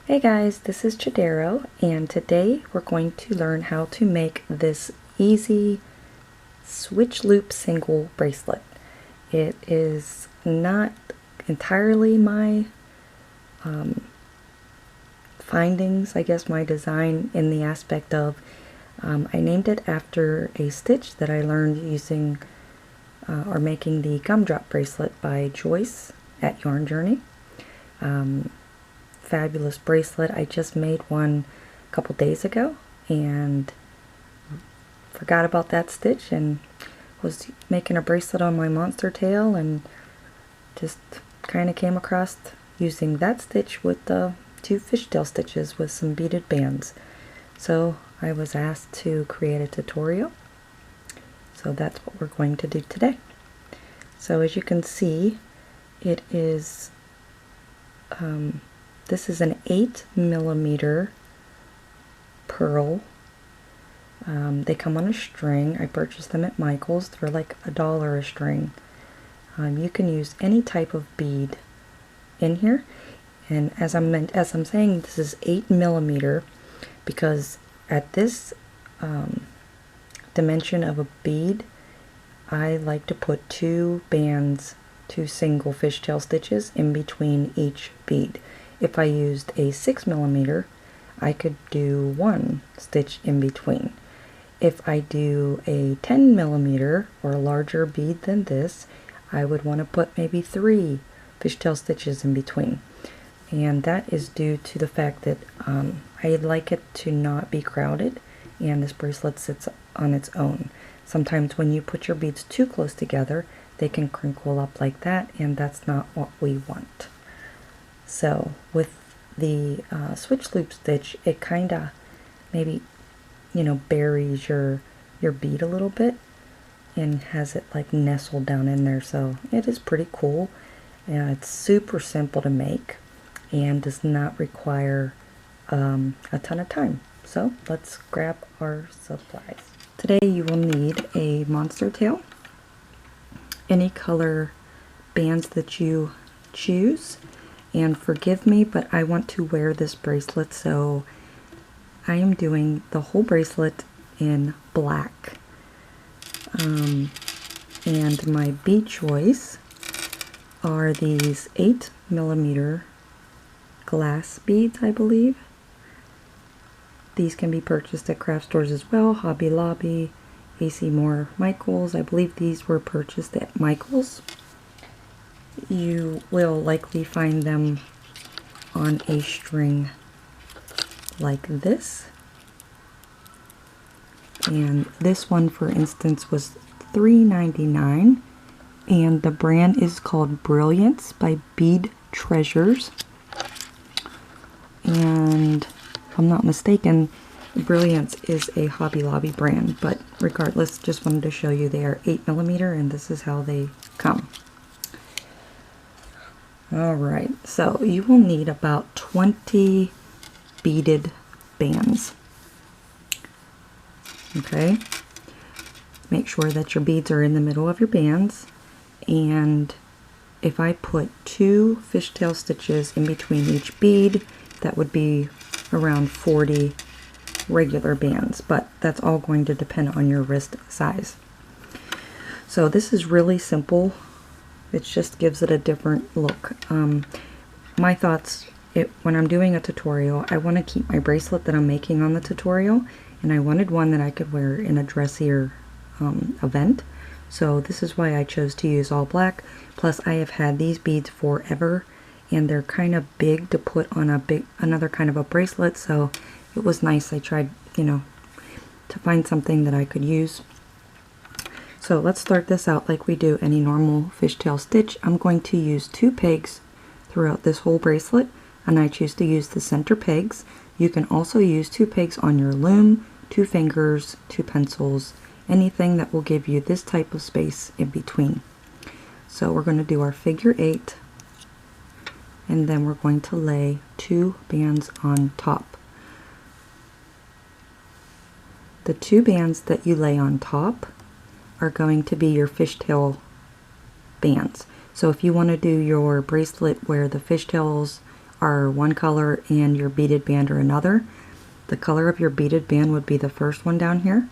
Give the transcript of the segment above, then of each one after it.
Hey guys, this is Chidero, and today we're going to learn how to make this easy switch loop single bracelet. It is not entirely my findings, I guess, my design in the aspect of I named it after a stitch that I learned using or making the Gumdrop bracelet by Joyce at YarnJourney. Fabulous bracelet. I just made one a couple days ago and forgot about that stitch and was making a bracelet on my monster tail and just kind of came across using that stitch with the two fishtail stitches with some beaded bands. So I was asked to create a tutorial, so that's what we're going to do today. So as you can see, it is this is an 8mm pearl. They come on a string. I purchased them at Michael's. They're like $1 a string. You can use any type of bead in here. And as I'm saying, this is 8mm because at this dimension of a bead, I like to put two single fishtail stitches in between each bead. If I used a 6mm, I could do one stitch in between. If I do a 10mm or a larger bead than this, I would want to put maybe 3 fishtail stitches in between. And that is due to the fact that I like it to not be crowded, and this bracelet sits on its own. Sometimes when you put your beads too close together, they can crinkle up like that, and that's not what we want. So with the switch loop stitch, it kind of maybe, buries your bead a little bit and has it like nestled down in there. So it is pretty cool. It's super simple to make and does not require a ton of time. So let's grab our supplies. Today you will need a monster tail, any color bands that you choose. And forgive me, but I want to wear this bracelet, so I am doing the whole bracelet in black. And my bead choice are these 8mm glass beads, I believe. These can be purchased at craft stores as well, Hobby Lobby, AC Moore, Michael's. I believe these were purchased at Michael's. You will likely find them on a string like this. And this one, for instance, was $3.99, and the brand is called Brilliance by Bead Treasures. And if I'm not mistaken, Brilliance is a Hobby Lobby brand, but regardless, just wanted to show you they are 8mm, and this is how they come. Alright, so you will need about 20 beaded bands. Okay, make sure that your beads are in the middle of your bands, and if I put 2 fishtail stitches in between each bead, that would be around 40 regular bands, but that's all going to depend on your wrist size. So this is really simple. It just gives it a different look. My thoughts, when I'm doing a tutorial, I want to keep my bracelet that I'm making on the tutorial, and I wanted one that I could wear in a dressier event. So this is why I chose to use all black. Plus I have had these beads forever, and they're kind of big to put on another kind of a bracelet, so it was nice. I tried, to find something that I could use. So let's start this out like we do any normal fishtail stitch. I'm going to use 2 pegs throughout this whole bracelet, and I choose to use the center pegs. You can also use 2 pegs on your loom, 2 fingers, 2 pencils, anything that will give you this type of space in between. So we're going to do our figure 8, and then we're going to lay 2 bands on top. The 2 bands that you lay on top are going to be your fishtail bands. So if you want to do your bracelet where the fishtails are one color and your beaded band are another, the color of your beaded band would be the first one down here,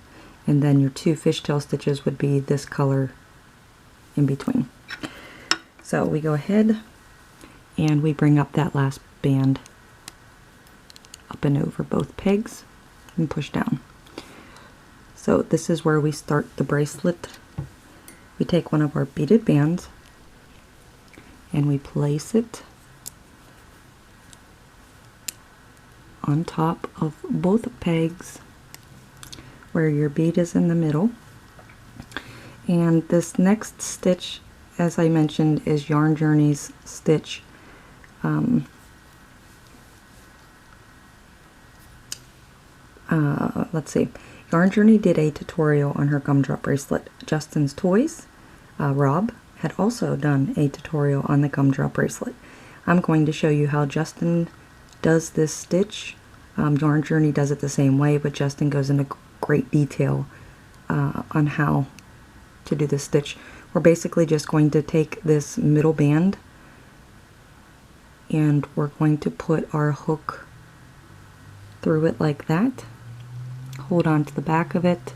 and then your 2 fishtail stitches would be this color in between. So we go ahead and we bring up that last band up and over both pegs and push down. So this is where we start the bracelet. We take one of our beaded bands and we place it on top of both pegs where your bead is in the middle. And this next stitch, as I mentioned, is YarnJourney's stitch. Let's see. YarnJourney did a tutorial on her gumdrop bracelet. JustinsToys, Rob, had also done a tutorial on the gumdrop bracelet. I'm going to show you how Justin does this stitch. YarnJourney does it the same way, but Justin goes into great detail on how to do this stitch. We're basically just going to take this middle band and we're going to put our hook through it like that. Hold on to the back of it,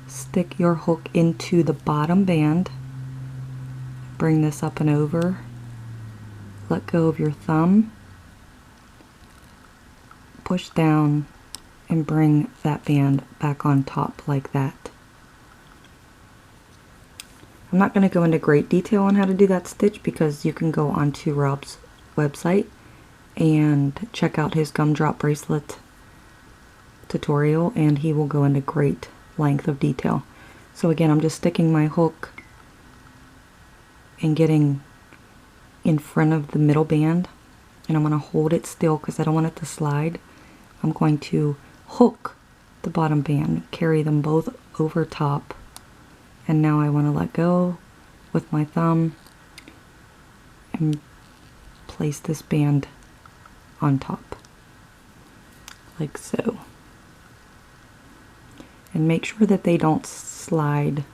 stick your hook into the bottom band, bring this up and over, let go of your thumb, push down, and bring that band back on top like that. I'm not going to go into great detail on how to do that stitch because you can go onto Rob's website and check out his gumdrop bracelet tutorial, and he will go into great length of detail. So again, I'm just sticking my hook and getting in front of the middle band, and I'm going to hold it still because I don't want it to slide. I'm going to hook the bottom band, carry them both over top, and now I want to let go with my thumb and place this band on top like so. And make sure that they don't slide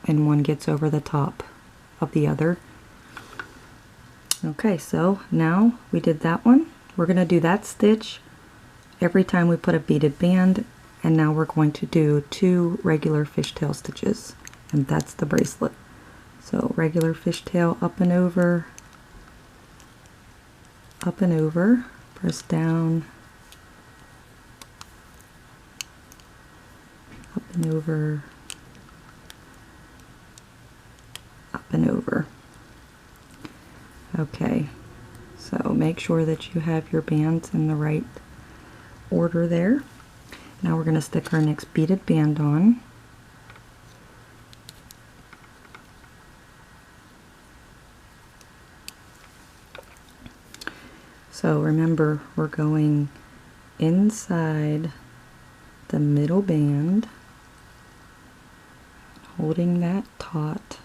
and one gets over the top of the other. Okay, so now we did that one. We're going to do that stitch every time we put a beaded band, and now we're going to do 2 regular fishtail stitches, and that's the bracelet. So regular fishtail, up and over, press down, up and over, up and over. Okay, so make sure that you have your bands in the right order there. Now we're going to stick our next beaded band on. So remember, we're going inside the middle band, holding that taut,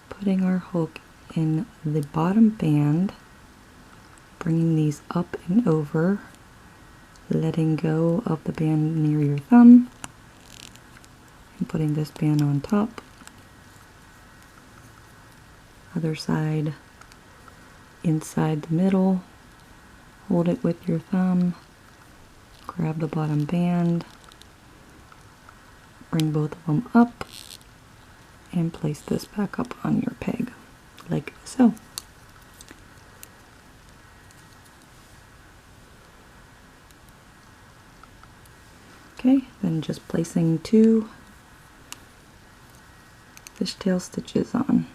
putting our hook in the bottom band, bringing these up and over, letting go of the band near your thumb, and putting this band on top. Other side, inside the middle, hold it with your thumb, grab the bottom band, bring both of them up, and place this back up on your peg, like so. Okay, then just placing 2 fishtail stitches on.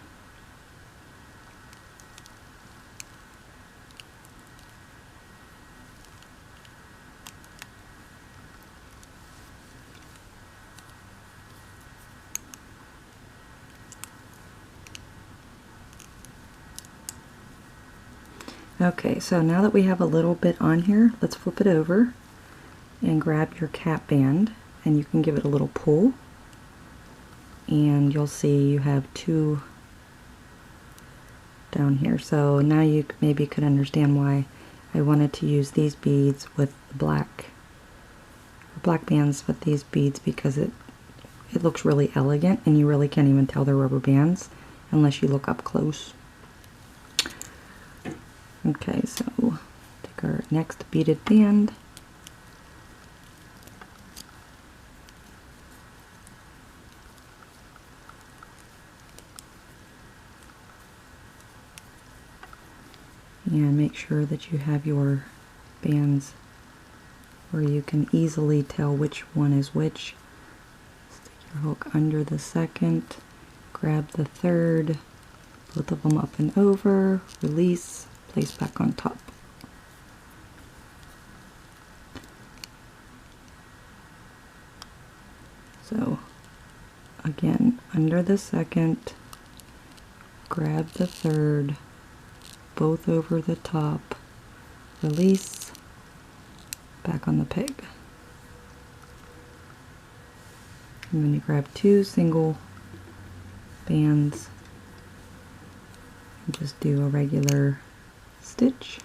Okay, so now that we have a little bit on here, let's flip it over and grab your cap band, and you can give it a little pull, and you'll see you have 2 down here. So now you maybe could understand why I wanted to use these beads with the black bands with these beads, because it looks really elegant and you really can't even tell they're rubber bands unless you look up close. Okay, so take our next beaded band. And make sure that you have your bands where you can easily tell which one is which. Stick your hook under the second, grab the third, both of them up and over, release, place back on top. So again, under the second, grab the third, both over the top, release, back on the peg. And then you grab 2 single bands and just do a regular stitch.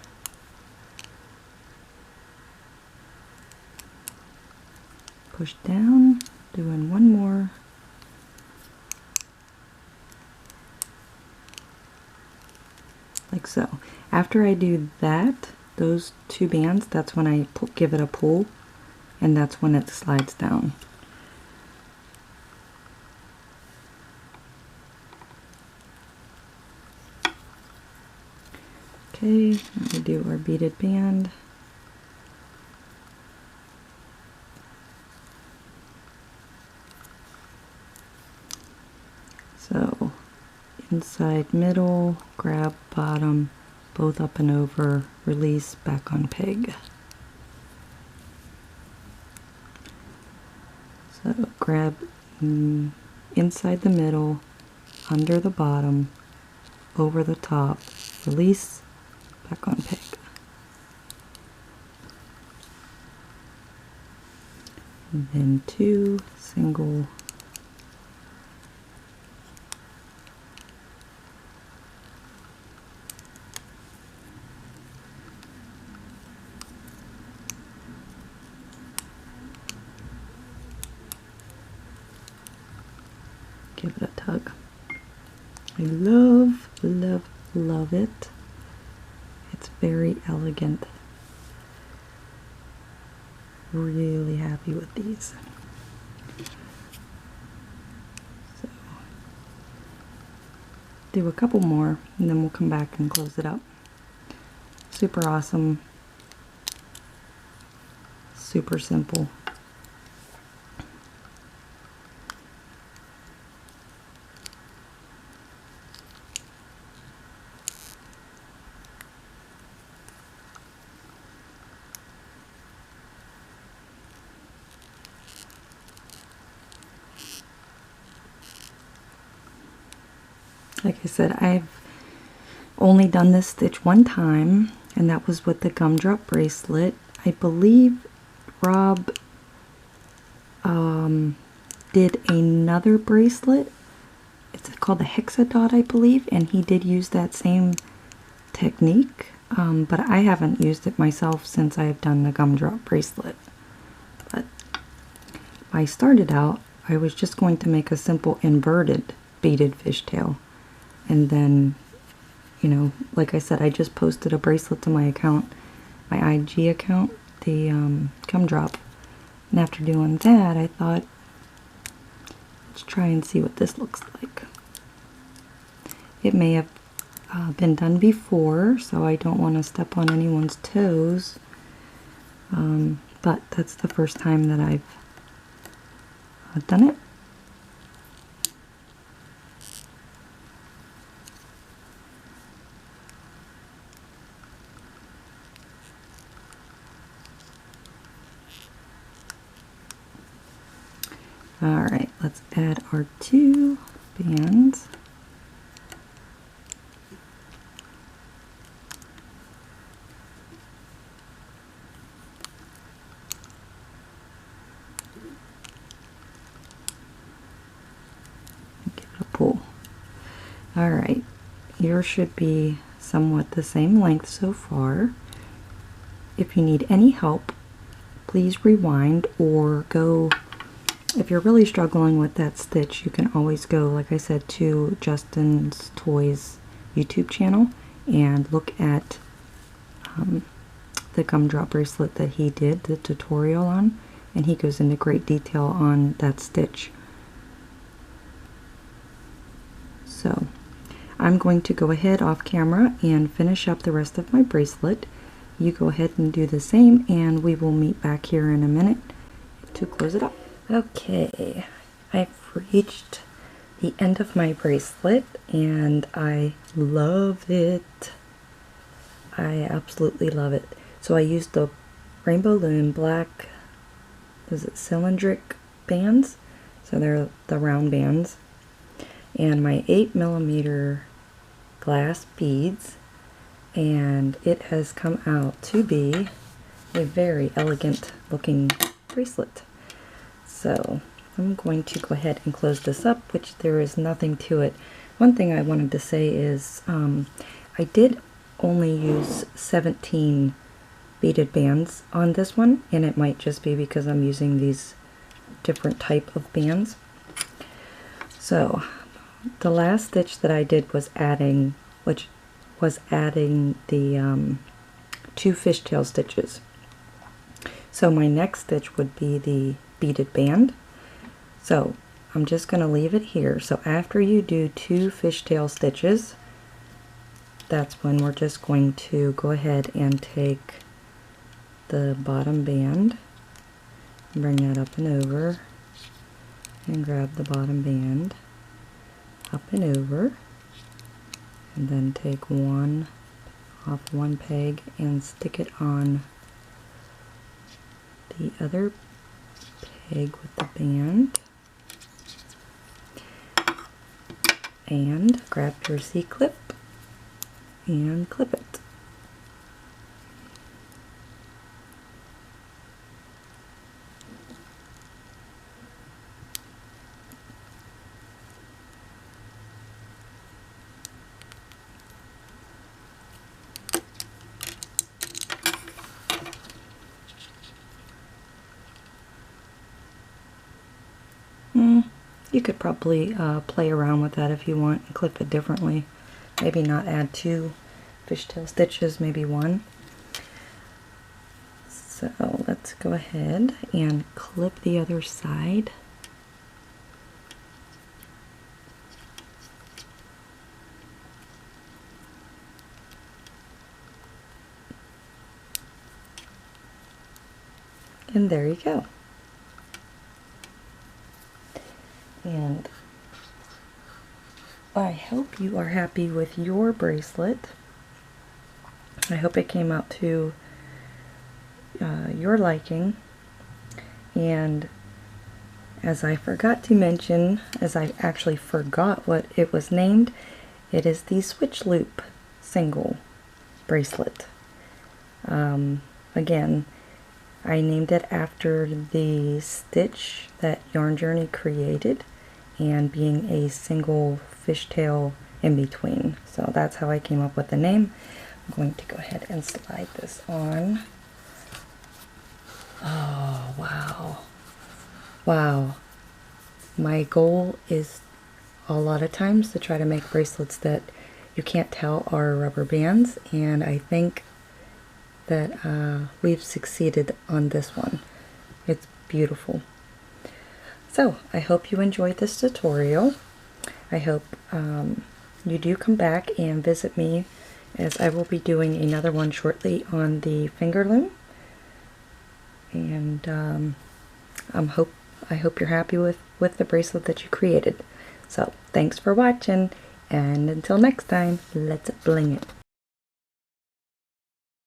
Push down, doing one more. Like so. After I do that, those 2 bands, that's when I give it a pull, and that's when it slides down. Okay, now we do our beaded band. So inside middle, grab bottom, both up and over, release, back on peg. So grab inside the middle, under the bottom, over the top, release, back on peg. And then 2 single give it a tug. I love, love, love it. It's very elegant. Really happy with these. So, do a couple more and then we'll come back and close it up. Super awesome. Super simple. Like I said, I've only done this stitch one time, and that was with the Gumdrop bracelet. I believe Rob did another bracelet. It's called the Hexadot, I believe, and he did use that same technique, but I haven't used it myself since I've done the Gumdrop bracelet. But I started out, I was just going to make a simple inverted beaded fishtail. And then, you know, like I said, I just posted a bracelet to my account, my IG account, the Gumdrop. And after doing that, I thought, let's try and see what this looks like. It may have been done before, so I don't want to step on anyone's toes. But that's the first time that I've done it. Alright, let's add our 2 bands. Give it a pull. Alright, yours should be somewhat the same length so far. If you need any help, please rewind or go. If you're really struggling with that stitch, you can always go, like I said, to JustinsToys YouTube channel and look at the gumdrop bracelet that he did the tutorial on, and he goes into great detail on that stitch. So I'm going to go ahead off camera and finish up the rest of my bracelet. You go ahead and do the same, and we will meet back here in a minute to close it up. Okay, I've reached the end of my bracelet and I love it. I absolutely love it. So I used the Rainbow Loom black, is it cylindric bands? So they're the round bands. And my 8mm glass beads, and it has come out to be a very elegant looking bracelet. So I'm going to go ahead and close this up, which there is nothing to it. One thing I wanted to say is I did only use 17 beaded bands on this one, and it might just be because I'm using these different type of bands. So the last stitch that I did was adding, the 2 fishtail stitches. So my next stitch would be the beaded band. So I'm just going to leave it here. So after you do 2 fishtail stitches, that's when we're just going to go ahead and take the bottom band, bring that up and over, and grab the bottom band, up and over, and then take one off one peg and stick it on the other peg with the band, and grab your C-clip and clip it. You could probably play around with that if you want and clip it differently. Maybe not add 2 fishtail stitches, maybe 1. So let's go ahead and clip the other side. And there you go. And I hope you are happy with your bracelet. I hope it came out to your liking. And as I forgot to mention, as I actually forgot what it was named, it is the Switch Loop single bracelet. Again, I named it after the stitch that YarnJourney created, and being a single fishtail in between. So that's how I came up with the name. I'm going to go ahead and slide this on. Oh, wow. Wow. My goal is a lot of times to try to make bracelets that you can't tell are rubber bands, and I think that we've succeeded on this one. It's beautiful. So I hope you enjoyed this tutorial. I hope you do come back and visit me, as I will be doing another one shortly on the finger loom. And I hope you're happy with the bracelet that you created. So thanks for watching, and until next time, let's bling it.